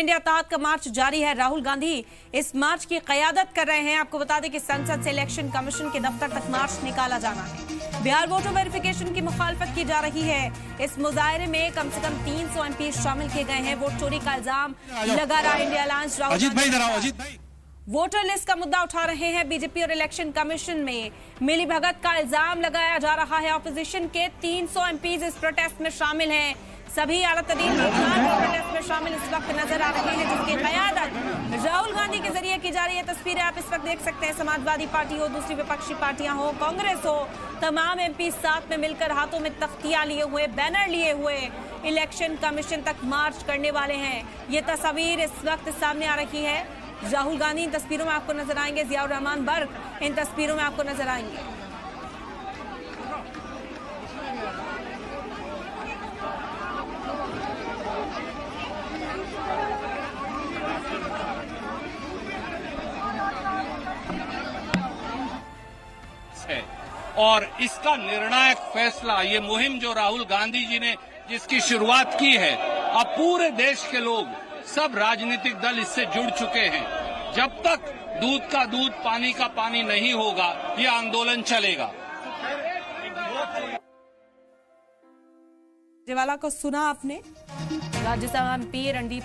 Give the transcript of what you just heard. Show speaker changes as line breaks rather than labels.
India तहत का मार्च जारी है। राहुल गांधी इस मार्च की क़यादत कर रहे हैं। आपको बता दें कि संसद से इलेक्शन कमीशन के दफ्तर तक मार्च निकाला जाना है। बिहार वोटर वेरिफिकेशन की मुखालफत की जा रही है। इस मुजाहरे में कम से कम 300 MP शामिल किए गए हैं। वोट चोरी का इल्जाम लगा रहा India alliance. Rahul voter list का मुद्दा उठा रहे हैं। बीजेपी और इलेक्शन कमीशन में मिलीभगत का इल्जाम लगाया जा रहा है। ऑपोजिशन के 300 MPs इस प्रोटेस्ट में शामिल हैं। सभी आला-तरीन प्रोटेस्ट में शामिल इस वक्त नजर आ रहे हैं, जिसकी क़यादत राहुल गांधी के जरिए की जा रही है। तस्वीरें आप इस वक्त देख सकते हैं। समाजवादी पार्टी हो, दूसरी विपक्षी पार्टियां हो, कांग्रेस हो, तमाम MP साथ में मिलकर हाथों में तख्तियां लिए हुए, बैनर लिए हुए इलेक्शन कमीशन तक मार्च करने वाले हैं। ये तस्वीर इस वक्त सामने आ रही है। राहुल गांधी इन तस्वीरों में आपको नजर आएंगे, जियाउर रहमान बर्क इन तस्वीरों में आपको नजर आएंगे।
और इसका निर्णायक फैसला, ये मुहिम जो राहुल गांधी जी ने जिसकी शुरुआत की है, अब पूरे देश के लोग, सब राजनीतिक दल इससे जुड़ चुके हैं। जब तक दूध का दूध, पानी का पानी नहीं होगा, ये आंदोलन चलेगा।
जेवाला को सुना आपने। राज्यसभा MP रणदीप